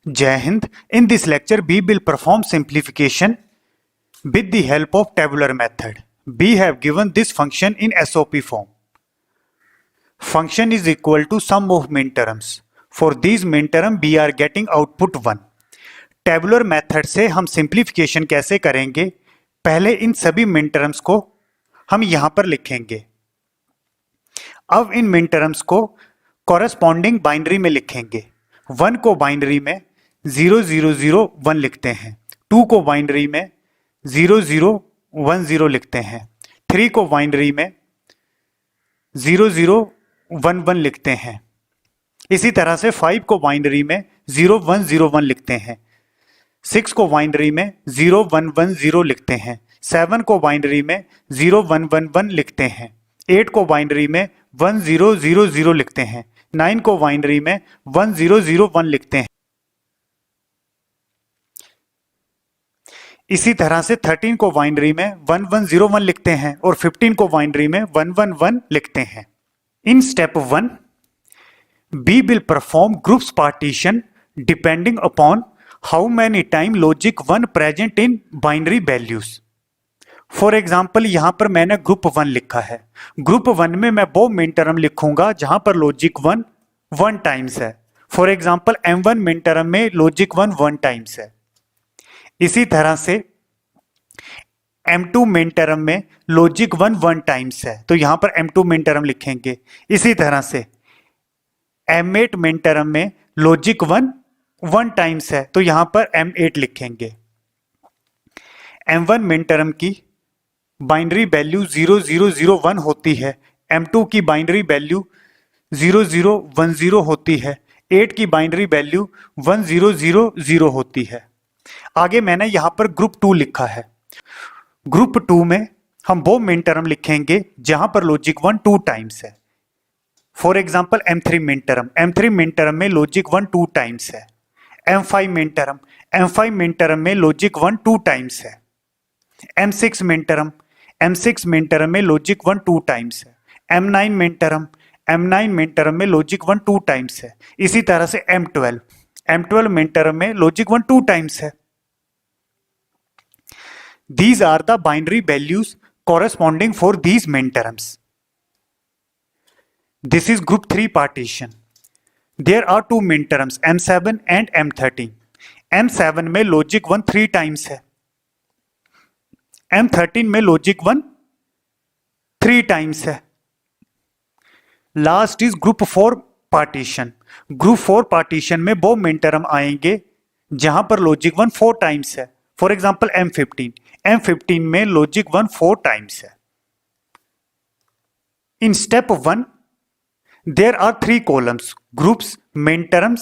Jai Hind. In this lecture, we will perform simplification with the help of tabular method. We have given this function in SOP form. Function is equal to sum of minterms. For these minterm, we are getting output 1. Tabular method से हम simplification कैसे करेंगे? पहले इन सभी minterms को हम यहां पर लिखेंगे। अब इन मिनटर्म्स को कॉरेस्पॉन्डिंग बाइनरी में लिखेंगे। 1 को बाइनरी में 0001 लिखते हैं, 2 को बाइनरी में 0010 लिखते हैं, 3 को बाइनरी में 0011 लिखते हैं। इसी तरह से 5 को बाइनरी में 0101 लिखते हैं, 6 को बाइनरी में 0110 लिखते हैं, 7 को बाइनरी में 0111 लिखते हैं, 8 को बाइनरी में 1000 लिखते हैं, 9 को बाइनरी में 1001 लिखते हैं। इसी तरह से 13 को बाइनरी में 1101 लिखते हैं और 15 को बाइनरी में 111 लिखते हैं। In step 1 we will perform groups partition depending upon how many time logic 1 present in binary values. For example, यहां पर मैंने ग्रुप 1 लिखा है। ग्रुप 1 में मैं वो मिन टर्म लिखूंगा जहां पर लॉजिक 1 टाइम्स है। For example M1 min term में लॉजिक 1 टाइम्स है। इसी तरह से M2 मिन टर्म में लॉजिक 1 टाइम्स है, तो यहां पर M2 मिन टर्म लिखेंगे। इसी तरह से M8 मिन टर्म में लॉजिक 1 टाइम्स है, तो यहां पर M8 लिखेंगे। M1 मिन टर्म की बाइनरी वैल्यू 0001 होती है, M2 की बाइनरी वैल्यू 0010 होती है, 8 की बाइनरी वैल्यू 1000 होती है। आगे मैंने यहां पर ग्रुप 2 लिखा है। ग्रुप 2 में हम वो मिन टर्म लिखेंगे जहां पर लॉजिक 1 2 टाइम्स है। For example M3 min term में लॉजिक 1 2 टाइम्स है। M5 मिन टर्म में लॉजिक 1 2 टाइम्स है। M6 मिन टर्म में लॉजिक 1 2 टाइम्स है। M9 मिन टर्म में लॉजिक 1 2 टाइम्स है। इसी तरह से M12 मिन टर्म में लॉजिक 1 2 टाइम्स है। These are the binary values corresponding for these min terms. This is group 3 partition. There are two min terms M7 and M13. M7 में logic 1 3 times है। M13 में logic 1 3 times है। Last is group 4 partition. Group 4 partition में वो min term आएंगे जहां पर logic 1 4 times है। फॉर एग्जाम्पल M15 में लॉजिक 1 4 टाइम्स है। In step 1 there are 3 columns: groups, min terms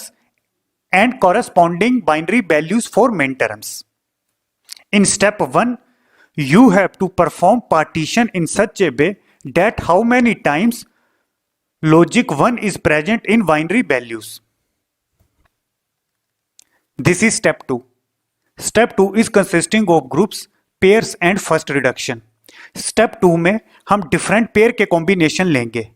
and corresponding binary values for min terms. In step 1 you have to perform partition in such a way that how many times logic 1 is present in binary values. This is step 2. Step 2 is consisting of groups, pairs and first reduction. Step 2 में हम different pair के combination लेंगे।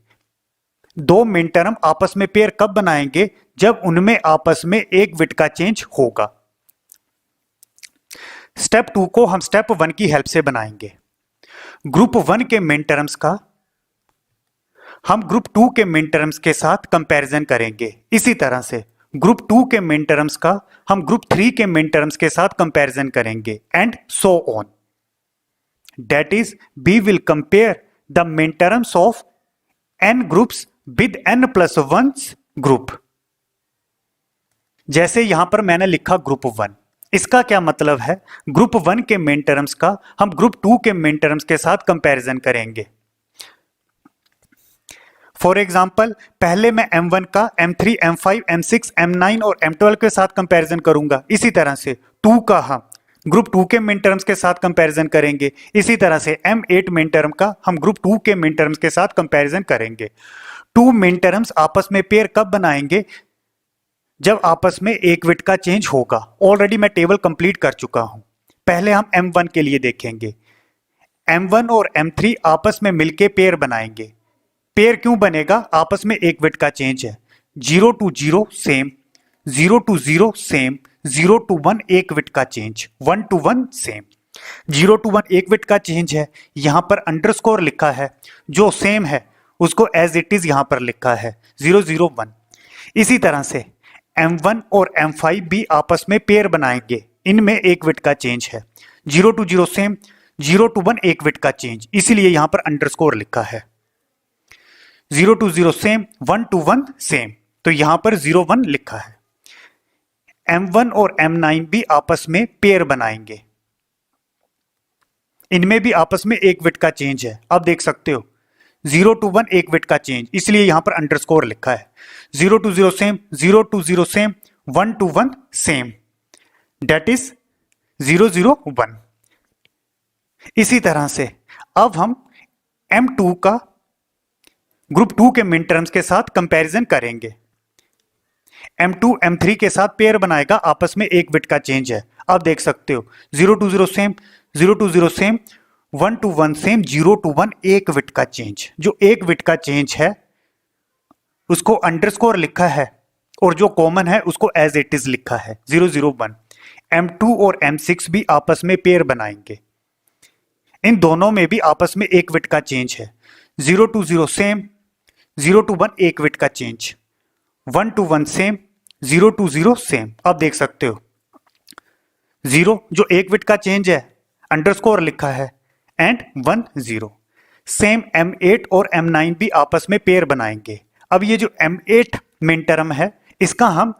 दो min term आपस में pair कब बनाएंगे? जब उनमें आपस में एक बिट का चेंज होगा। स्टेप 2 को हम स्टेप 1 की हेल्प से बनाएंगे। ग्रुप 1 के मिन टर्म्स का हम ग्रुप 2 के मिन टर्म्स के साथ कंपैरिजन करेंगे। इसी तरह से ग्रुप 2 के मिन टर्म्स का हम ग्रुप 3 के मिन टर्म्स के साथ कंपैरिजन करेंगे and so on. That is we will compare the min terms of n groups with n+1 group. जैसे यहां पर मैंने लिखा ग्रुप 1, इसका क्या मतलब है? ग्रुप 1 के मिन टर्म्स का हम ग्रुप 2 के मिन टर्म्स के साथ कंपैरिजन करेंगे। फॉर एग्जाम्पल पहले मैं M1 का M3, M5, M6, M9 और M12 के साथ कंपैरिजन करूंगा। इसी तरह से 2 का हम ग्रुप 2 के मिन टर्म्स के साथ कंपैरिजन करेंगे। इसी तरह से M8 मिन टर्म का हम ग्रुप 2 के मिन टर्म्स के साथ कंपैरिजन करेंगे। 2 मिन टर्म्स आपस में पेयर कब बनाएंगे? जब आपस में एक बिट का चेंज होगा। ऑलरेडी मैं टेबल कंप्लीट कर चुका हूं। पहले हम M1 के लिए देखेंगे। M1 और M3 आपस में मिलके पेयर बनाएंगे। पेयर क्यों बनेगा? आपस में एक बिट का चेंज है। 0 to 0 same, 0 to 0 same, 0 to 1 एक बिट का चेंज, 1 to 1 सेम। 0 to 1 एक बिट का चेंज है, यहां पर अंडरस्कोर लिखा है, जो सेम है उसको एज इट इज यहां पर लिखा है 001। इसी तरह से M1 और M5 भी आपस में पेयर बनाएंगे, इनमें एक बिट का चेंज है, 0 to 0 सेम, 0 to 1 एक बिट का चेंज, इसीलिए यहां पर अंडरस्कोर लिखा है। 0 to 0 सेम, 1 to 1 सेम, तो यहां पर 01 लिखा है। M1 और M9 भी आपस में पेयर बनाएंगे, इनमें भी आपस में एक बिट का चेंज है। अब देख सकते हो 0 to 1 एक बिट का चेंज, इसलिए यहां पर अंडरस्कोर लिखा है। 0 to 0 same, 0 to 0 same, 1 to 1 same, that is 001। इसी तरह से अब हम M2 का ग्रुप 2 के मिन टर्म्स के साथ कंपैरिजन करेंगे। M2 M3 के साथ पेयर बनाएगा, आपस में एक बिट का चेंज है। अब देख सकते हो 0 to 0 same, 0 to 0 same, 1 to 1 same, 0 to 1 एक बिट का चेंज। जो एक बिट का चेंज है उसको अंडरस्कोर लिखा है और जो कॉमन है उसको एज इट इज लिखा है 001। M2 और M6 भी आपस में पेयर बनाएंगे, इन दोनों में भी आपस में एक बिट का चेंज है। 0 to 0 सेम, 0 to 1 एक बिट का change, 1 to 1 same, 0 to 0 same. अब देख सकते हो 0 जो एक बिट का चेंज है, अंडरस्कोर लिखा है, एंड 1 0 सेम। M8 और M9 भी आपस में पेयर बनाएंगे। अब ये जो M8 मिन टर्म है, इसका हम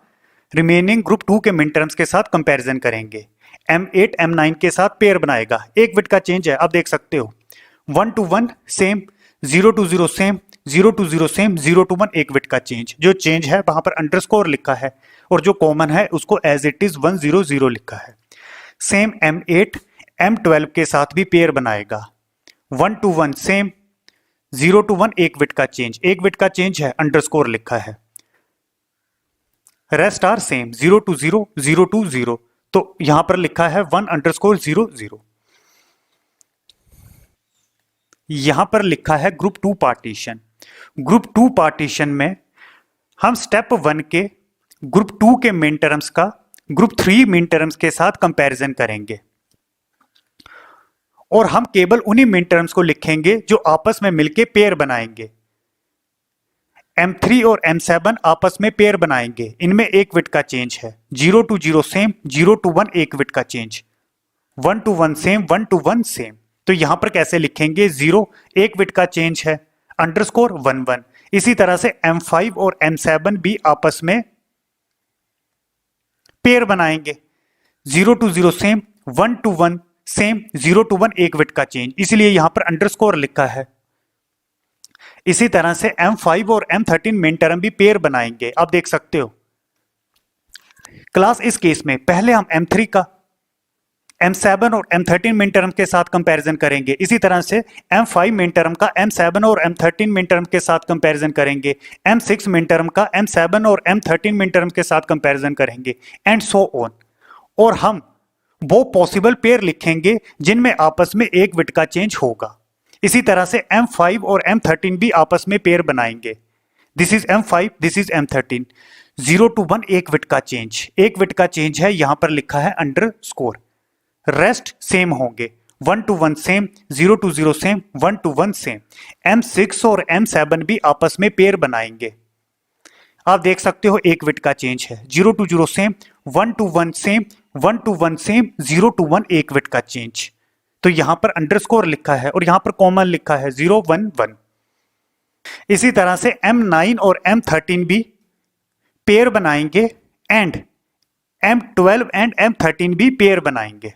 रिमेनिंग ग्रुप 2 के मिन टर्म्स के साथ कंपैरिजन करेंगे। M8 M9 के साथ पेयर बनाएगा, एक बिट का चेंज है। अब देख सकते हो 1 to 1 same, 0 to 0 same, 0 to 0 same, 0 to 1 एक बिट का चेंज। जो चेंज है वहां पर अंडरस्कोर लिखा है और जो कॉमन है उसको एज इट इज 100 लिखा है। सेम M8 M12 के साथ भी पेयर बनाएगा, 1 to 1 सेम, 0 to 1 एक बिट का चेंज, एक बिट का चेंज है, अंडरस्कोर लिखा है। Rest are same, 0 to 0, 0 to 0, तो यहां पर लिखा है 1_0 0। यहां पर लिखा है ग्रुप 2 पार्टीशन। ग्रुप 2 पार्टीशन में हम स्टेप 1 के ग्रुप 2 के मिन टर्म्स का ग्रुप 3 मिन टर्म्स के साथ कंपैरिजन करेंगे और हम केवल उन्हीं मिन टर्म्स को लिखेंगे जो आपस में मिलके पेयर बनाएंगे। M3 और M7 आपस में पेयर बनाएंगे, इनमें एक बिट का चेंज है, 0 to 0 सेम, 0 to 1 एक बिट का change, 1 to 1 same, 1 to 1 same. तो यहां पर कैसे लिखेंगे, 0 एक बिट का चेंज है, अंडरस्कोर 11। इसी तरह से M5 और M7 भी आपस में पेयर बनाएंगे, 0 to 0 same, 1 to 1 same, 0 to 1 एक बिट का चेंज, इसलिए यहां पर अंडरस्कोर लिखा है। इसी तरह से M5 और M13 मिन टर्म भी पेयर बनाएंगे। आप देख सकते हो क्लास, इस केस में पहले हम M3 का M7 और M13 मिन टर्म के साथ कंपैरिजन करेंगे। इसी तरह से M5 मिन टर्म का M7 और M13 मिन टर्म के साथ कंपैरिजन करेंगे, M6 मिन टर्म का M7 और M13 मिन टर्म के साथ कंपैरिजन करेंगे, एंड सो ऑन। और हम वो पॉसिबल पेयर लिखेंगे जिनमें आपस में एक बिट का चेंज होगा। इसी तरह से M5 और M13 भी आपस में पेयर बनाएंगे। This is M5, this is M13, 0 to 1 एक बिट का चेंज, एक बिट का चेंज है, यहां पर लिखा है अंडरस्कोर। रेस्ट सेम होंगे, 1 to 1 same, 0 to 0 same, 1 to 1 same. M6 और M7 भी आपस में पेयर बनाएंगे। आप देख सकते हो एक बिट का चेंज है, 0 to 0 same, 1 to 1 same, 1 to 1 same, 0 to 1 एक बिट का चेंज। तो यहां पर अंडरस्कोर लिखा है और यहां पर कॉमन लिखा है 011। इसी तरह से M9 और M13 भी पेयर बनाएंगे एंड M12 एंड M13 भी पेयर बनाएंगे।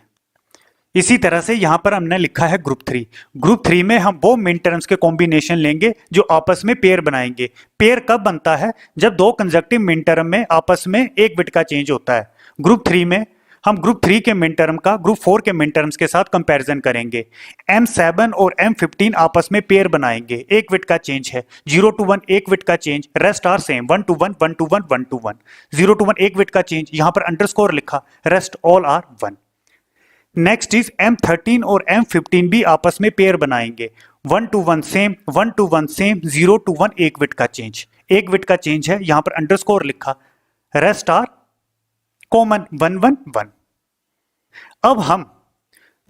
इसी तरह से यहां पर हमने लिखा है ग्रुप 3। ग्रुप 3 में हम वो मिन टर्म्स के कॉम्बिनेशन लेंगे जो आपस में पेयर बनाएंगे। पेयर कब बनता है, जब दो कंजक्टिव मिन टर्म में आपस में एक बिट का चेंज होता है। ग्रुप 3 में हम ग्रुप 3 के मिन टर्म का ग्रुप 4 के मिन टर्म्स के साथ कंपैरिजन करेंगे। M7 और M15 आपस में पेयर बनाएंगे, एक बिट का चेंज है, 0 to 1 एक बिट का change, rest are same, 1 to 1, 1 to 1, 1 to 1, 0 to 1 एक बिट का चेंज, यहां पर अंडरस्कोर लिखा, rest all are 1। Next is M13 और M15 भी आपस में पेयर बनाएंगे, 1 to 1 same, 1 to 1 same, 0 to 1 एक बिट का चेंज, एक बिट का चेंज है, यहां पर अंडरस्कोर लिखा, रेस्ट आर कॉमन 1 1 1। अब हम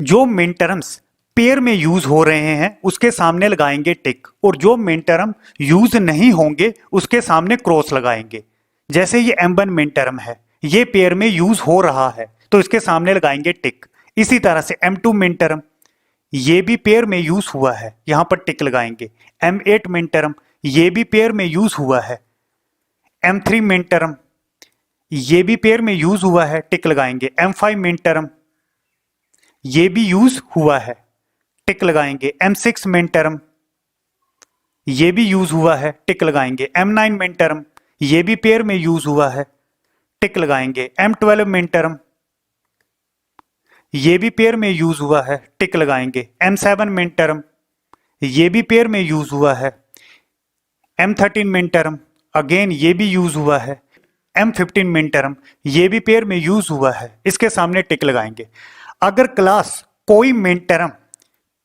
जो मेन टर्म्स पेयर में यूज हो रहे हैं उसके सामने लगाएंगे टिक, और जो मेन टर्म यूज नहीं होंगे उसके सामने क्रॉस लगाएंगे। जैसे ये m1 मेन टर्म है, ये पेयर में यूज हो रहा है तो इसके सामने लगाएंगे टिक। इसी तरह से m2 मेन टर्म, ये भी पेयर में यूज हुआ है, यहां पर टिक लगाएंगे। m8 मेन टर्म, ये भी पेयर में यूज हुआ है। m3 मेन टर्म, ये भी पेयर में यूज हुआ है, टिक लगाएंगे। m5 मेन टर्म, ये भी यूज हुआ है, टिक लगाएंगे। m6 मेन टर्म, ये भी यूज हुआ है, टिक लगाएंगे। m9 मेन टर्म, ये भी पेयर में यूज हुआ है, टिक लगाएंगे। m12 मेन टर्म, ये भी पेयर में यूज हुआ है, टिक लगाएंगे। m7 मेन टर्म, ये भी पेयर में यूज हुआ है। m13 मेन टर्म, अगेन ये भी यूज हुआ है। m15 मेन टर्म, ये भी पेयर में यूज हुआ है, इसके सामने टिक लगाएंगे। अगर क्लास कोई मेन टर्म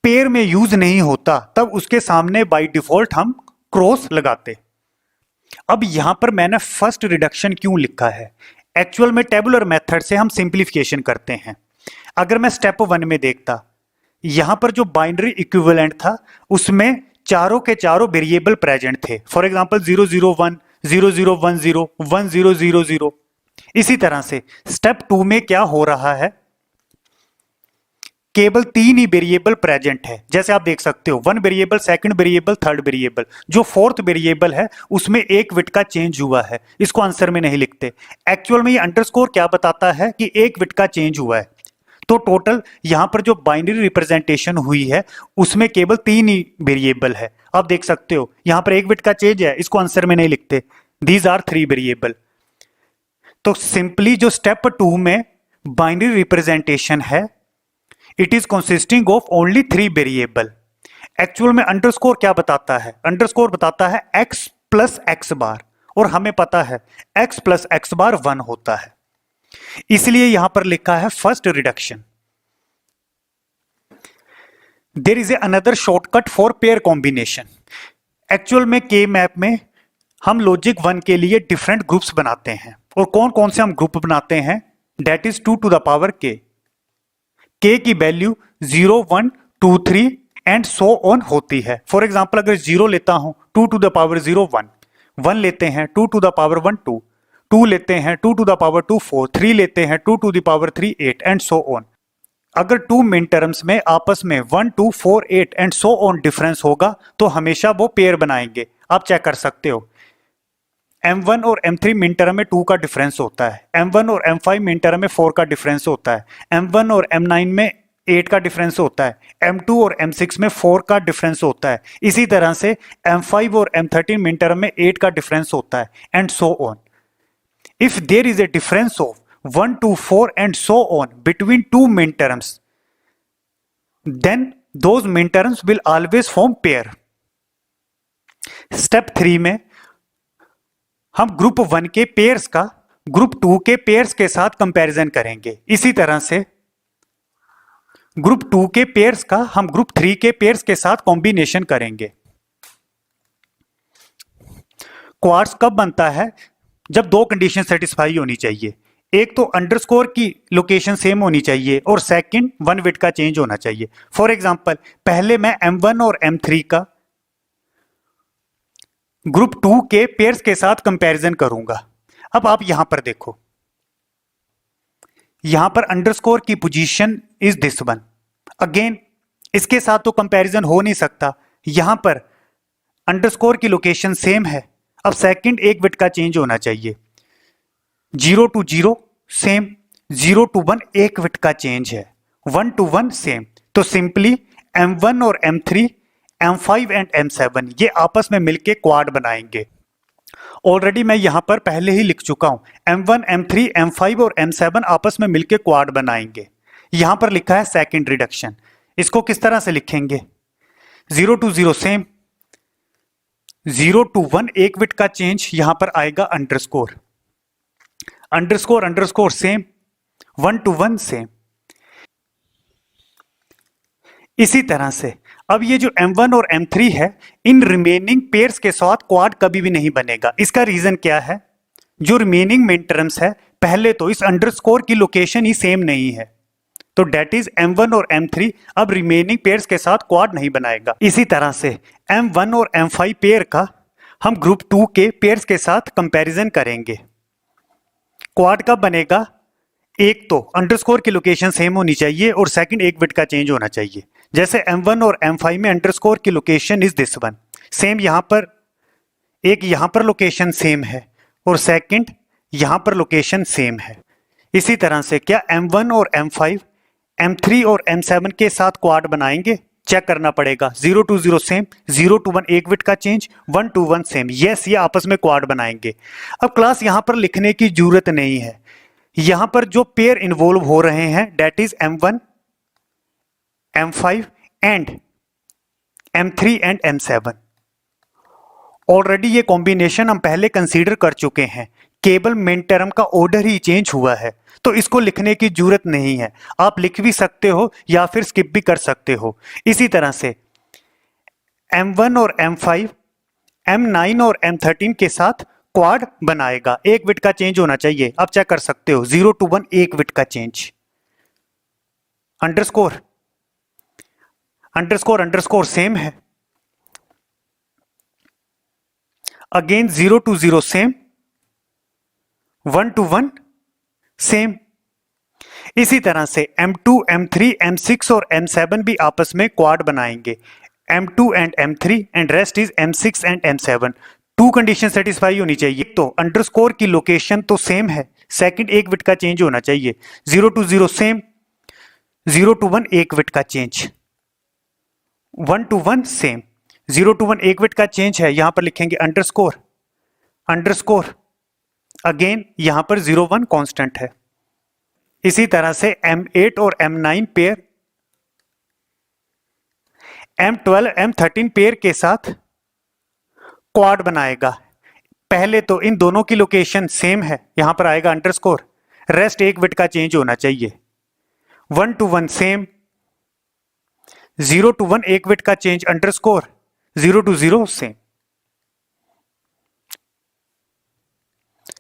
पेयर में यूज नहीं होता तब उसके सामने बाय डिफॉल्ट हम क्रॉस लगाते। अब यहां पर मैंने फर्स्ट रिडक्शन क्यों लिखा है? एक्चुअल में टेबुलर मेथड से हम सिंप्लीफिकेशन करते हैं। अगर मैं स्टेप 1 में देखता, यहां पर जो बाइनरी इक्विवेलेंट था उसमें चारों के चारों वेरिएबल प्रेजेंट थे। For example 001 0010 1000। इसी तरह से स्टेप 2 में क्या हो रहा है, केवल 3 ही वेरिएबल प्रेजेंट है। जैसे आप देख सकते हो 1 variable, second variable, third variable. जो फोर्थ वेरिएबल है उसमें 1 बिट का चेंज हुआ है, इसको आंसर में नहीं लिखते। एक्चुअल में ये अंडरस्कोर क्या बताता है कि 1 बिट का चेंज हुआ है। तो टोटल यहां पर जो बाइनरी रिप्रेजेंटेशन हुई है उसमें केवल 3 ही वेरिएबल है। आप देख सकते हो यहां पर 1 बिट का चेंज है, इसको आंसर में नहीं लिखते। These are 3 variable. तो सिंपली जो स्टेप 2 में बाइनरी रिप्रेजेंटेशन है, it is consisting of only 3 variable. Actual में अंडरस्कोर क्या बताता है? अंडरस्कोर बताता है x प्लस एक्स बार, और हमें पता है x प्लस एक्स बार 1 होता है, इसलिए यहां पर लिखा है first reduction. There is another shortcut for pair combination. Actual में के मैप में हम लॉजिक 1 के लिए डिफरेंट ग्रुप्स बनाते हैं, और कौन कौन से हम ग्रुप बनाते हैं? That is 2 to the power k। k की वैल्यू 0 1 2 3 एंड सो ऑन होती है। फॉर एग्जाम्पल अगर 0 लेता हूं 2 टू द पावर 0 1, 1 लेते हैं 2 टू द पावर 1 2, 2 लेते हैं 2 टू द पावर 2 4, 3 लेते हैं 2 to the power 3 8 and so on. अगर 2 मेन टर्म्स में आपस में 1 2 4 8 एंड सो ऑन डिफरेंस होगा तो हमेशा वो पेयर बनाएंगे। आप चेक कर सकते हो m1 और m3 मेन टर्म में 2 का डिफरेंस होता है, m1 और m5 मेन टर्म में 4 का डिफरेंस होता है, m1 और m9 में 8 का डिफरेंस होता है, m2 और m6 में 4 का डिफरेंस होता है। इसी तरह से m5 और m13 मेन टर्म में 8 का डिफरेंस होता है, and so on. If there is a difference of 1 to 4 and so on between 2 main terms, then those main terms will always form pair. Step 3 में हम ग्रुप 1 के pairs का group 2 के pairs के साथ कंपैरिजन करेंगे। इसी तरह से ग्रुप 2 के पेयर्स का हम ग्रुप 3 के पेयर्स के साथ कॉम्बिनेशन करेंगे। क्वार्ट्स कब बनता है? जब 2 कंडीशन सेटिस्फाई होनी चाहिए। एक तो अंडरस्कोर की लोकेशन सेम होनी चाहिए, और सेकंड 1 बिट का चेंज होना चाहिए। फॉर एग्जांपल पहले मैं m1 और m3 का ग्रुप 2 के पेयर्स के साथ कंपैरिजन करूंगा। अब आप यहां पर देखो, यहां पर अंडरस्कोर की position is this one. Again इसके साथ तो कंपैरिजन हो नहीं सकता, यहां पर अंडरस्कोर की लोकेशन सेम है। अब सेकंड 1 बिट का चेंज होना चाहिए। 0 to 0 सेम, 0 to 1 1 बिट का चेंज है, 1 to 1 सेम। तो सिंपली m1 और m3, m5 एंड m7 ये आपस में मिलके क्वाड बनाएंगे। ऑलरेडी मैं यहां पर पहले ही लिख चुका हूं, m1 m3 m5 और m7 आपस में मिलके क्वाड बनाएंगे। यहां पर लिखा है सेकंड रिडक्शन। इसको किस तरह से लिखेंगे? 0 to 0 सेम, 0 to 1 1 बिट का चेंज, यहां पर आएगा underscore, underscore underscore same, 1 to 1 same. इसी तरह से अब ये जो m1 और m3 है, इन रिमेनिंग पेयर्स के साथ क्वाड कभी भी नहीं बनेगा। इसका रीजन क्या है? जो रिमेनिंग मेन टर्म्स है पहले तो इस अंडरस्कोर की लोकेशन ही सेम नहीं है, तो डेट इज M1 और M3 अब रिमेनिंग पेयर्स के साथ क्वाड नहीं बनाएगा। इसी तरह से M1 और M5 पेयर का हम ग्रुप 2 के पेयर्स के साथ कंपैरिजन करेंगे। क्वाड कब बनेगा? एक तो अंडरस्कोर की लोकेशन सेम होनी चाहिए और सेकंड एक बिट का चेंज होना चाहिए। जैसे M1 और M5 में अंडरस्कोर की location is this one, same यहां पर एक यहां पर लोकेशन सेम है और सेकंड यहां पर लोकेशन सेम है। इसी तरह से क्या M1 और M5 M3 और M7 के साथ क्वाड बनाएंगे? चेक करना पड़ेगा। 0 to 0 सेम, 0 to 1 एक बिट का चेंज, 1 to 1 सेम। यस, ये आपस में क्वाड बनाएंगे। अब क्लास यहां पर लिखने की जरूरत नहीं है। यहां पर जो पेयर इन्वॉल्व हो रहे हैं that is M1 M5 and M3 and M7। Already ये कॉम्बिनेशन हम पहले कंसीडर कर चुके हैं, केवल मेन टर्म का ऑर्डर ही चेंज हुआ है, तो इसको लिखने की जरूरत नहीं है। आप लिख भी सकते हो या फिर स्किप भी कर सकते हो। इसी तरह से M1 और M5 M9 और M13 के साथ क्वाड बनाएगा। एक बिट का चेंज होना चाहिए। आप चेक कर सकते हो 0 to 1 एक बिट का change. Underscore underscore underscore same है। Again 0 to 0 same, 1 to 1 same. इसी तरह से M2 M3 M6 और M7 भी आपस में क्वाड बनाएंगे। M2 and M3 and rest is M6 and M7। Two condition satisfy होनी चाहिए। तो अंडरस्कोर की लोकेशन तो सेम है, सेकंड एक बिट का चेंज होना चाहिए। 0 to 0 सेम, 0 to 1 एक बिट का चेंज, 1 to 1 सेम। 0 to 1 एक बिट का चेंज है, यहां पर लिखेंगे अंडरस्कोर अंडरस्कोर। अगेन यहां पर 0 1 कांस्टेंट है। इसी तरह से M8 और M9 pair M12 M13 pair के साथ क्वाड बनाएगा। पहले तो इन दोनों की लोकेशन सेम है, यहां पर आएगा अंडरस्कोर, रेस्ट एक बिट का चेंज होना चाहिए। 1 to 1 सेम, 0 to 1 एक बिट का change underscore, 0 to 0 same.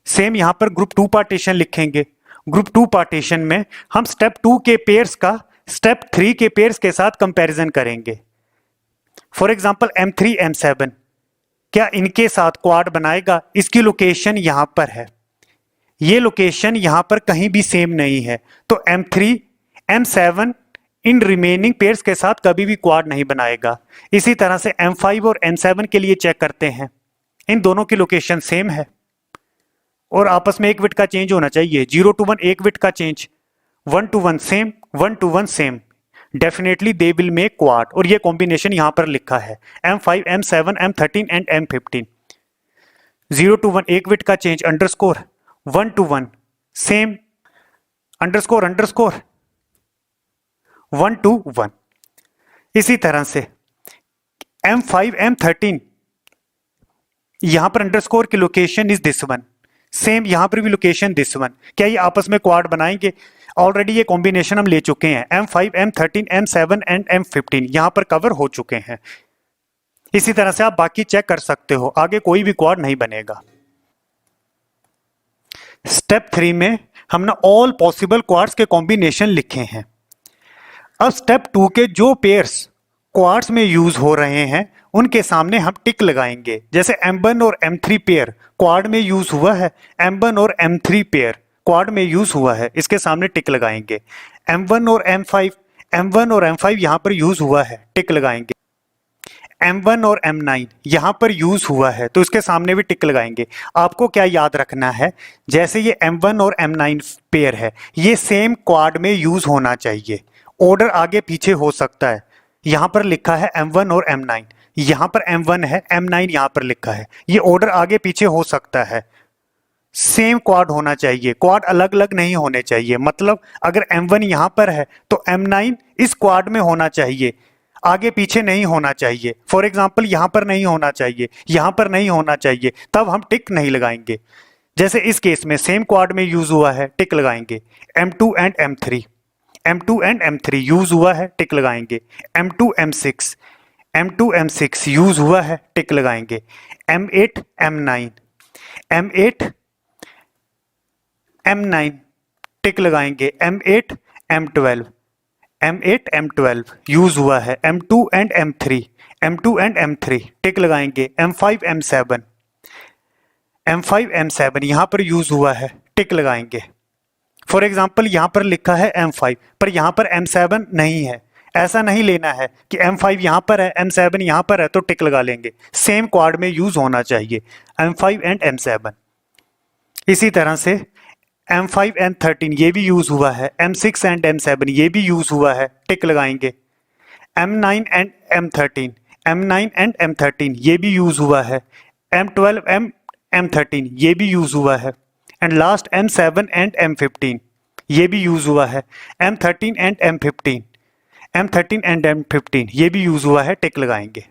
Same यहां पर ग्रुप 2 पार्टीशन लिखेंगे। ग्रुप 2 पार्टीशन में हम स्टेप 2 के पेयर्स का स्टेप 3 के पेयर्स के साथ कंपैरिजन करेंगे। फॉर एग्जांपल M3 M7 क्या इनके साथ क्वाड बनाएगा? इसकी लोकेशन यहां पर है, ये लोकेशन यहां पर कहीं भी सेम नहीं है, तो M3 M7 in remaining pairs के साथ कभी भी क्वाड नहीं बनाएगा। इसी तरह से M5 और M7 के लिए चेक करते हैं, इन दोनों की लोकेशन सेम है और आपस में एक बिट का चेंज होना चाहिए। 0 to 1 एक बिट का change, 1 to 1 same, 1 to 1 same. Definitely they will make quad और ये कॉम्बिनेशन यहां पर लिखा है M5 M7 M13 and M15। 0 to 1 एक बिट का change underscore, 1 to 1 same, underscore underscore, 1 to 1। इसी तरह से M5 M13 यहां पर अंडरस्कोर की location is this one, same यहां पर भी लोकेशन दिस वन। क्या ये आपस में क्वाड बनाएंगे? ऑलरेडी ये कॉम्बिनेशन हम ले चुके हैं, M5 M13 M7 and M15 यहां पर कवर हो चुके हैं। इसी तरह से आप बाकी चेक कर सकते हो, आगे कोई भी क्वाड नहीं बनेगा। स्टेप 3 में हमने ऑल पॉसिबल क्वाड्स के कॉम्बिनेशन लिखे हैं। अब स्टेप 2 के जो पेयर्स क्वाड्स में यूज हो रहे हैं उनके सामने हम टिक लगाएंगे। जैसे M1 और M3 पेयर क्वाड में यूज हुआ है, M1 और M3 पेयर क्वाड में यूज हुआ है, इसके सामने टिक लगाएंगे। M1 और M5 यहां पर यूज हुआ है, टिक लगाएंगे। M1 और M9 यहां पर यूज हुआ है तो इसके सामने भी टिक लगाएंगे। आपको क्या याद रखना है, जैसे ये M1 और M9 पेयर है, ये सेम क्वाड में यूज होना चाहिए। ऑर्डर आगे पीछे हो सकता है, यहां पर लिखा है M1 और M9, यहां पर M1 है, M9 यहां पर लिखा है, ये ऑर्डर आगे पीछे हो सकता है। सेम क्वाड होना चाहिए, क्वाड अलग अलग नहीं होने चाहिए। मतलब अगर M1 यहां पर है तो M9 इस क्वाड में होना चाहिए, आगे पीछे नहीं होना चाहिए। फॉर एग्जाम्पल यहां पर नहीं होना चाहिए, यहां पर नहीं होना चाहिए, तब हम टिक नहीं लगाएंगे। जैसे इस केस में सेम क्वाड में यूज हुआ है, टिक लगाएंगे। M2 एंड M3 यूज हुआ है, टिक लगाएंगे। M2 M6 यूज हुआ है, टिक लगाएंगे। M8 M9 टिक लगाएंगे, M8 M12 M8 M12 use हुआ है, M2 एंड M3 टिक लगाएंगे, M5 M7 यहां पर यूज हुआ है, टिक लगाएंगे। फॉर एग्जाम्पल यहां पर लिखा है M5 पर यहां पर M7 नहीं है, ऐसा नहीं लेना है कि M5 यहां पर है M7 यहां पर है तो टिक लगा लेंगे, सेम क्वाड में यूज होना चाहिए M5 एंड M7। इसी तरह से M5 एंड 13 ये भी यूज हुआ है, M6 एंड M7 ये भी यूज हुआ है, टिक लगाएंगे। M9 एंड M13 ये भी यूज हुआ है, M12 M13 ये भी यूज हुआ है, and last M7 and M15 ये भी यूज हुआ है, M13 एंड M15 ये भी यूज हुआ है, टिक लगाएंगे।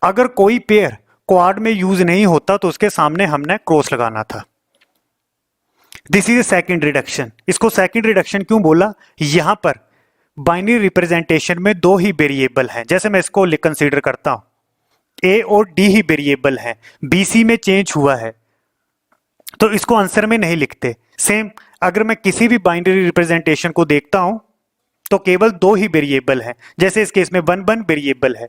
अगर कोई पेयर क्वाड में यूज नहीं होता तो उसके सामने हमने क्रॉस लगाना था। This is second reduction. इसको सेकंड रिडक्शन क्यों बोला? यहां पर बाइनरी रिप्रेजेंटेशन में दो ही वेरिएबल हैं, जैसे मैं इसको कंसीडर करता हूं ए और डी ही वेरिएबल हैं, बीसी में चेंज हुआ है तो इसको आंसर में नहीं लिखते। सेम अगर मैं किसी भी बाइनरी रिप्रेजेंटेशन को देखता हूं तो केवल दो ही वेरिएबल हैं, जैसे इस केस में 1 वेरिएबल है,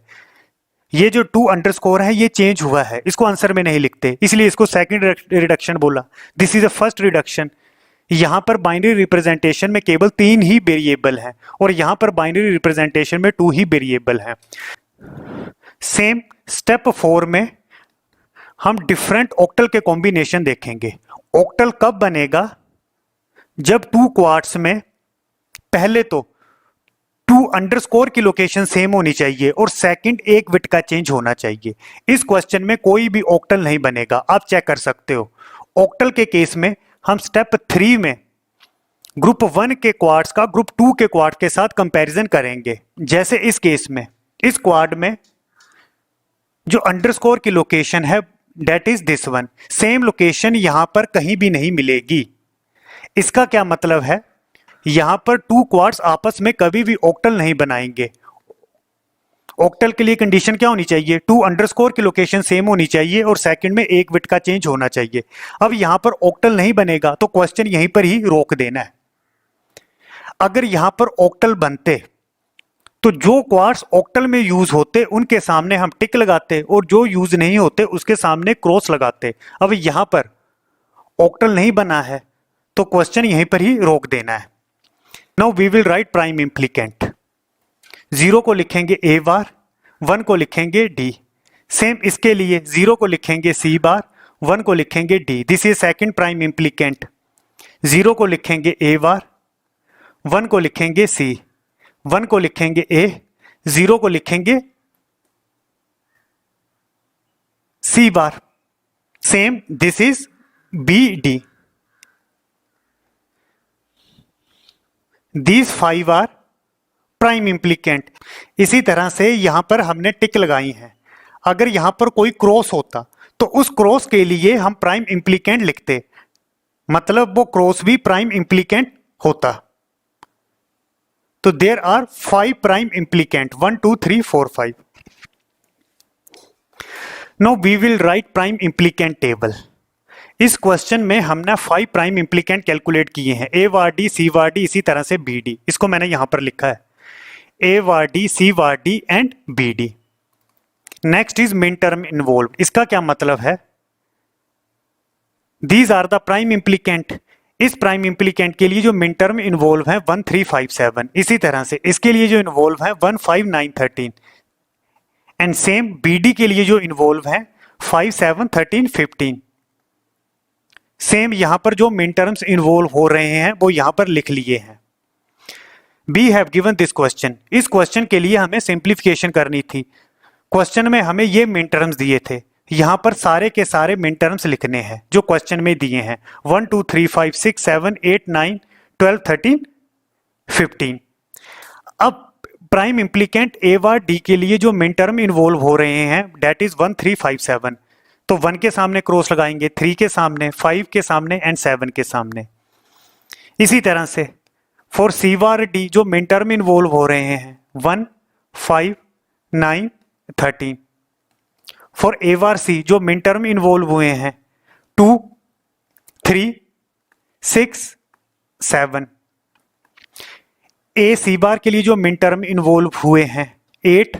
ये जो 2 अंडरस्कोर है ये चेंज हुआ है, इसको आंसर में नहीं लिखते, इसलिए इसको सेकंड रिडक्शन बोला। This is a first reduction. यहां पर बाइनरी रिप्रेजेंटेशन में केवल 3 ही वेरिएबल हैं और यहां पर बाइनरी रिप्रेजेंटेशन में 2 ही वेरिएबल हैं। सेम स्टेप 4 में हम डिफरेंट ऑक्टल के कॉम्बिनेशन देखेंगे। ऑक्टल कब बनेगा? जब 2 क्वाड्स में पहले तो 2 अंडरस्कोर की लोकेशन सेम होनी चाहिए और सेकंड एक बिट का चेंज होना चाहिए। इस क्वेश्चन में कोई भी ऑक्टल नहीं बनेगा, आप चेक कर सकते हो। ऑक्टल के केस में हम स्टेप 3 में ग्रुप 1 के क्वाड्स का ग्रुप 2 के क्वाड के साथ कंपैरिजन करेंगे। जैसे इस केस में इस क्वाड में जो अंडरस्कोर की लोकेशन है that is this one, same location यहां पर कहीं भी नहीं मिलेगी। इसका क्या मतलब है? यहां पर 2 क्वाड्स आपस में कभी भी ऑक्टल नहीं बनाएंगे। ऑक्टल के लिए कंडीशन क्या होनी चाहिए? 2 अंडरस्कोर की लोकेशन सेम होनी चाहिए और सेकंड में एक बिट का चेंज होना चाहिए। अब यहां पर ऑक्टल नहीं बनेगा तो क्वेश्चन यहीं पर ही रोक देना है। अगर यहां पर ऑक्टल बनते तो जो क्वाड्स ऑक्टल में यूज होते उनके सामने हम टिक लगाते और जो यूज नहीं होते उसके सामने क्रॉस लगाते। अब यहां पर ऑक्टल नहीं बना है तो क्वेश्चन यहीं पर ही रोक देना है। Now we will write prime implicant. 0 को लिखेंगे ए बार, 1 को लिखेंगे डी। सेम इसके लिए 0 को लिखेंगे सी बार, 1 को लिखेंगे D. This is second prime implicant. 0 को लिखेंगे ए बार, 1 को लिखेंगे सी, 1 को लिखेंगे ए, 0 को लिखेंगे C bar. Same this is B D. These 5 are prime implicant. इसी तरह से यहां पर हमने टिक लगाई है। अगर यहां पर कोई क्रॉस होता तो उस क्रॉस के लिए हम प्राइम इम्प्लीकेंट लिखते, मतलब वो क्रॉस भी प्राइम इम्प्लीकेंट होता। तो there are 5 prime implicant, 1 2 3 4 5। Now we will write prime implicant table. इस क्वेश्चन में हमने 5 प्राइम इम्प्लीकेंट कैलकुलेट किए हैं, ए bar D, C bar D, इसी तरह से बी डी। इसको मैंने यहां पर लिखा है A bar D, C bar D and B D. Next is min term involve. इसका क्या मतलब है? These are the prime implicant. इस प्राइम इम्प्लीकेंट के लिए जो मिन टर्म इन्वॉल्व है 1 3 5 7, इसी तरह से इसके लिए जो इन्वॉल्व है 1 5 9 13, एंड सेम बी डी के लिए जो इन्वॉल्व है 5 7 13 15। सेम यहां पर जो मिन टर्म्स इन्वॉल्व हो रहे हैं वो यहां पर लिख लिए हैं। We have given this question. इस क्वेश्चन के लिए हमें सिंप्लीफिकेशन करनी थी। क्वेश्चन में हमें ये मिन टर्म्स दिए थे, यहां पर सारे के सारे मिन टर्म्स लिखने हैं जो क्वेश्चन में दिए हैं 1 2 3 5 6 7 8 9 12 13 15। अब प्राइम इम्प्लीकेंट ए वार डी के लिए जो मिन टर्म इन्वॉल्व हो रहे हैं दैट इज 1 3 5 7। तो 1 के सामने क्रॉस लगाएंगे, 3 के सामने, 5 के सामने एंड 7 के सामने। इसी तरह से फॉर सी वार डी जो मिन टर्म इन्वॉल्व हो रहे हैं 1 5 9 13। फॉर ए वार सी जो मिन टर्म इन्वॉल्व हुए हैं 2 3 6 7। ए सी बार के लिए जो मिन टर्म इन्वॉल्व हुए हैं 8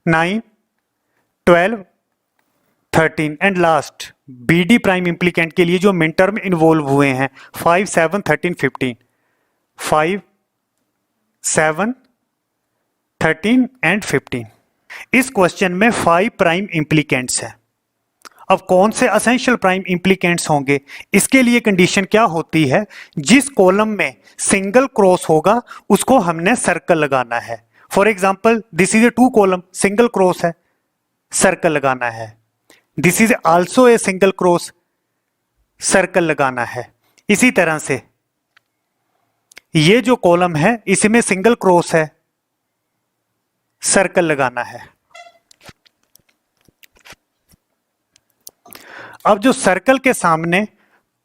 9 12 13 and last B D prime implicant के लिए जो मिन टर्म इन्वॉल्व हुए हैं 5 7 13 15। 5 7 13 एंड 15। इस क्वेश्चन में 5 प्राइम इम्प्लीकेंट्स हैं। अब कौन से असेंशियल प्राइम इम्प्लीकेंट्स होंगे, इसके लिए कंडीशन क्या होती है, जिस कॉलम में सिंगल क्रॉस होगा उसको हमने सर्कल लगाना है। For example this is A 2 column, single cross है, सर्कल लगाना है। This is also a single cross, circle लगाना है। इसी तरह से ये जो कॉलम है इसमें सिंगल क्रॉस है, सर्कल लगाना है। अब जो सर्कल के सामने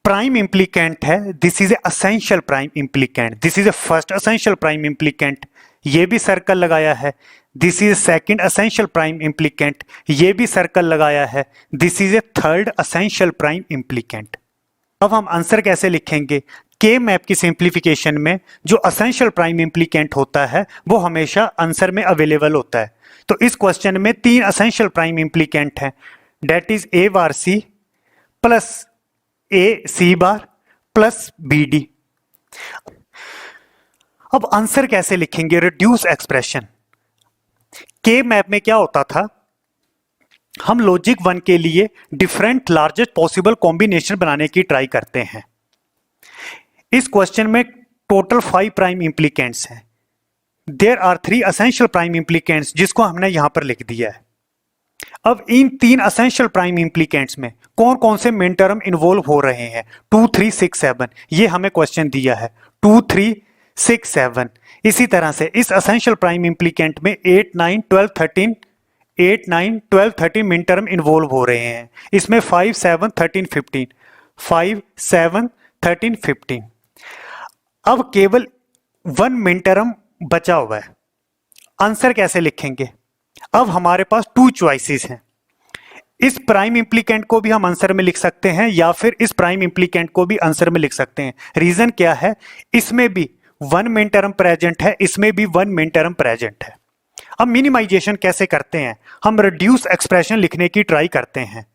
प्राइम इम्प्लीकेंट है, this is A essential prime implicant, this is A first essential prime implicant, ये भी सर्कल लगाया है। This is second essential prime implicant, ये भी सर्कल लगाया है। This is A third essential prime implicant. अब हम आंसर कैसे लिखेंगे? के मैप की सिंप्लीफिकेशन में जो असेंशियल प्राइम इम्प्लीकेंट होता है वो हमेशा आंसर में अवेलेबल होता है। तो इस क्वेश्चन में 3 असेंशियल प्राइम इम्प्लीकेंट हैं, that is A bar C plus A C bar plus B D. अब आंसर कैसे लिखेंगे? Reduce expression. के मैप में क्या होता था, हम लॉजिक 1 के लिए डिफरेंट लार्जेस्ट पॉसिबल कॉम्बिनेशन बनाने की ट्राई करते हैं। इस क्वेश्चन में टोटल 5 प्राइम इम्प्लीकेंट्स हैं। There are 3 essential prime implicants, जिसको हमने यहां पर लिख दिया है। अब इन 3 असेंशियल प्राइम इम्प्लीकेंट्स में कौन कौन से मिन टर्म इन्वॉल्व हो रहे हैं? 2 3 6 7, ये हमें क्वेश्चन दिया है, 2 3 6 7। इसी तरह से इस असेंशियल प्राइम इम्प्लीकेंट में 8 9 12 13 8 9 12 13 मिन टर्म इन्वॉल्व हो रहे हैं। इसमें 5 7 13 15, 5 7 13 15। अब केवल 1 मिन टर्म बचा हुआ है, आंसर कैसे लिखेंगे? अब हमारे पास 2 चॉइसेस हैं। इस प्राइम इम्प्लीकेंट को भी हम आंसर में लिख सकते हैं या फिर इस प्राइम इम्प्लीकेंट को भी आंसर में लिख सकते हैं। रीजन क्या है? इसमें भी 1 मिन टर्म प्रेजेंट है, इसमें भी 1 मिन टर्म प्रेजेंट है। अब मिनिमाइजेशन कैसे करते हैं? हम रिड्यूस एक्सप्रेशन लिखने की ट्राई करते हैं।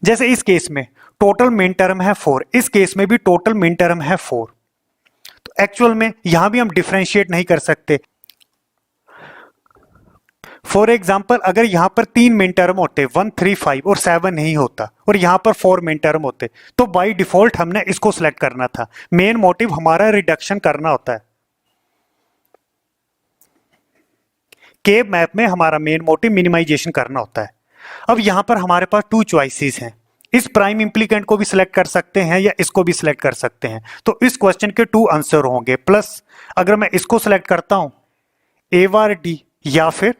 जैसे इस केस में टोटल मिन टर्म है 4, इस केस में भी टोटल मिन टर्म है 4। तो एक्चुअल में यहां भी हम डिफरेंशिएट नहीं कर सकते। फॉर एग्जाम्पल अगर यहां पर 3 मिन टर्म होते 1 3 5 और 7 नहीं होता और यहां पर 4 मिन टर्म होते तो बाय डिफॉल्ट हमने इसको सिलेक्ट करना था। मेन मोटिव हमारा रिडक्शन करना होता है। के मैप में हमारा मेन मोटिव मिनिमाइजेशन करना होता है। अब यहां पर हमारे पास 2 चॉइसेस हैं। इस प्राइम इम्प्लीकेंट को भी सिलेक्ट कर सकते हैं या इसको भी सिलेक्ट कर सकते हैं। तो इस क्वेश्चन के 2 आंसर होंगे। प्लस अगर मैं इसको सिलेक्ट करता हूं ए बार डी, या फिर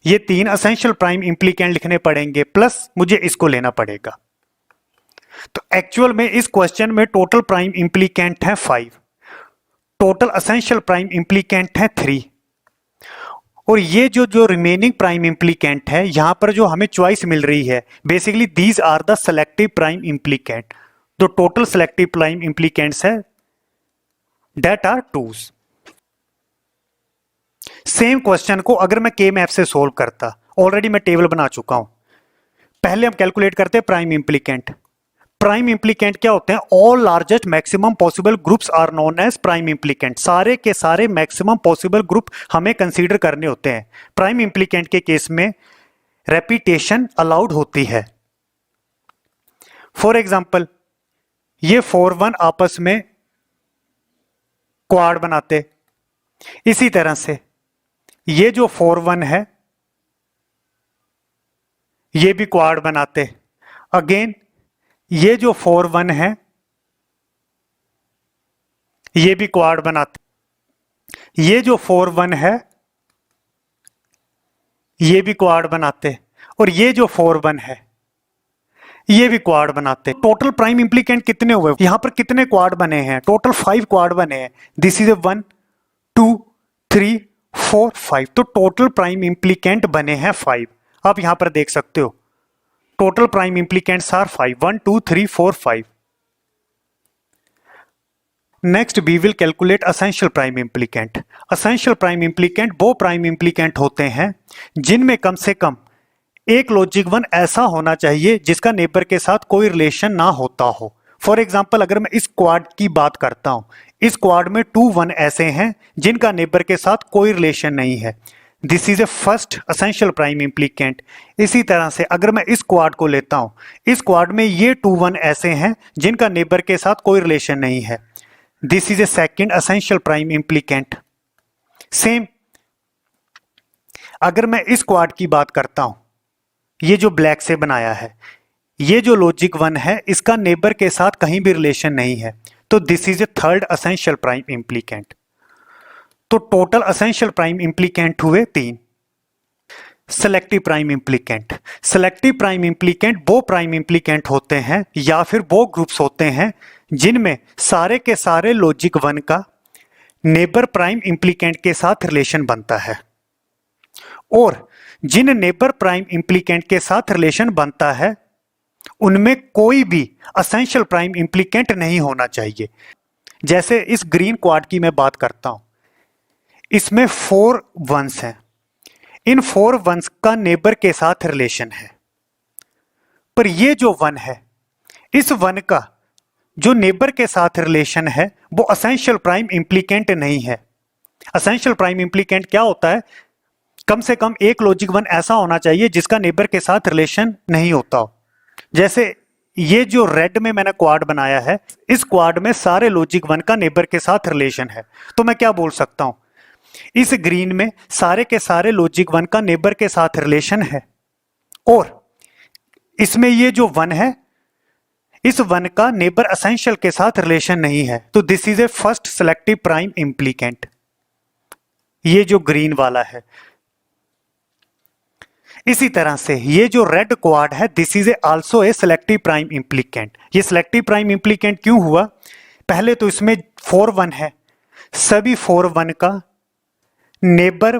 ये 3 असेंशियल प्राइम इम्प्लीकेंट लिखने पड़ेंगे, प्लस मुझे इसको लेना पड़ेगा। तो एक्चुअल में इस क्वेश्चन में टोटल प्राइम इम्प्लीकेंट है 5, टोटल असेंशियल प्राइम इम्प्लीकेंट है 3, और ये जो रिमेनिंग प्राइम इम्प्लीकेंट है यहां पर जो हमें चॉइस मिल रही है, basically these are the selective prime implicant. तो टोटल सेलेक्टिव प्राइम इम्प्लीकेंट्स है that are 2s। Same question को अगर मैं के मैप से सोल्व करता, ऑलरेडी मैं टेबल बना चुका हूं। पहले हम कैलकुलेट करते हैं प्राइम इम्प्लीकेंट। प्राइम इम्प्लीकेंट क्या होते हैं? All largest maximum possible groups are known as prime implicant. सारे के सारे मैक्सिमम पॉसिबल ग्रुप हमें कंसीडर करने होते हैं। प्राइम इम्प्लीकेंट के केस में रेपिटेशन अलाउड होती है। फॉर एग्जाम्पल ये 4 1 आपस में क्वाड बनाते, इसी तरह से ये जो 4 1 है ये भी क्वाड बनाते। अगेन ये जो 4 1 है ये भी क्वाड बनाते। ये जो 4 1 है ये भी क्वाड बनाते, और ये जो 4 1 है ये भी क्वाड बनाते। टोटल प्राइम इम्प्लीकेंट कितने हुए? यहां पर कितने क्वाड बने हैं? टोटल 5 क्वाड बने हैं। दिस इज ए 1 2 3 4 5। तो टोटल प्राइम इम्प्लीकेंट बने हैं 5। आप यहां पर देख सकते हो total prime implicants are 5, 1 2 3 4 5। Next we will calculate essential prime implicant. Essential prime implicant वो प्राइम इम्प्लीकेंट होते हैं जिनमें कम से कम एक लॉजिक 1 ऐसा होना चाहिए जिसका नेबर के साथ कोई रिलेशन ना होता हो। फॉर एग्जाम्पल अगर मैं इस क्वाड की बात करता हूं, इस क्वाड में 2 1 ऐसे हैं जिनका नेबर के साथ कोई रिलेशन नहीं है। This is A first essential prime implicant. इसी तरह से अगर मैं इस क्वाड को लेता हूं, इस क्वाड में ये 2 1 ऐसे हैं जिनका नेबर के साथ कोई रिलेशन नहीं है। This is A second essential prime implicant. Same अगर मैं इस क्वाड की बात करता हूं, ये जो ब्लैक से बनाया है, ये जो लॉजिक 1 है इसका नेबर के साथ कहीं भी रिलेशन नहीं है, तो this is A third essential prime implicant. तो टोटल असेंशियल प्राइम इम्प्लीकेंट हुए 3। Selective prime implicant. Selective prime implicant वो प्राइम इम्प्लीकेंट होते हैं या फिर वो ग्रुप्स होते हैं जिनमें सारे के सारे लॉजिक 1 का नेबर प्राइम इम्प्लीकेंट के साथ रिलेशन बनता है, और जिन नेबर प्राइम इम्प्लीकेंट के साथ रिलेशन बनता है उनमें कोई भी असेंशियल प्राइम इम्प्लीकेंट नहीं होना चाहिए। जैसे इस ग्रीन क्वाड की मैं बात करता हूं, इसमें 4 1s हैं, इन 4 1s का नेबर के साथ रिलेशन है, पर ये जो 1 है, इस 1 का जो नेबर के साथ रिलेशन है वो असेंशियल प्राइम इम्प्लीकेंट नहीं है। असेंशियल प्राइम इम्प्लीकेंट क्या होता है? कम से कम एक लॉजिक 1 ऐसा होना चाहिए जिसका नेबर के साथ रिलेशन नहीं होता हो। जैसे ये जो रेड में मैंने क्वाड बनाया है, इस क्वाड में सारे लॉजिक 1 का नेबर के साथ रिलेशन है, तो मैं क्या बोल सकता हूं, इस ग्रीन में सारे के सारे लॉजिक 1 का नेबर के साथ रिलेशन है, और इसमें ये जो 1 है, इस 1 का नेबर असेंशियल के साथ रिलेशन नहीं है, तो this is A first selective prime implicant. ये जो ग्रीन वाला है। इसी तरह से ये जो रेड क्वाड है, this is also a selective prime implicant. ये सेलेक्टिव प्राइम इम्प्लीकेंट क्यों हुआ? पहले तो इसमें 4 1 है, सभी 4 1 का नेबर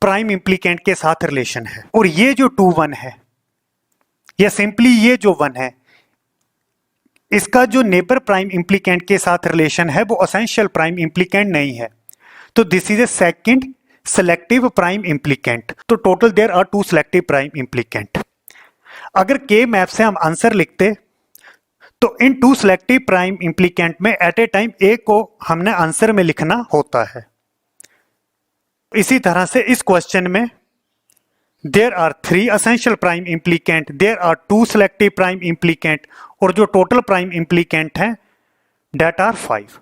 प्राइम इम्प्लीकेंट के साथ रिलेशन है, और ये जो 2 1 है, या सिंपली ये जो 1 है, इसका जो नेबर प्राइम इम्प्लीकेंट के साथ रिलेशन है वो असेंशियल प्राइम इम्प्लीकेंट नहीं है, तो this is a second selective prime implicant. तो total there are 2 selective prime implicant. अगर के मैप से हम आंसर लिखते तो इन 2 सेलेक्टिव प्राइम इम्प्लीकेंट में एट ए टाइम ए को हमने आंसर में लिखना होता है। इसी तरह से इस क्वेश्चन में there are 3 essential prime implicant, there are 2 selective prime implicant, और जो टोटल प्राइम इम्प्लीकेंट हैं डेट आर 5।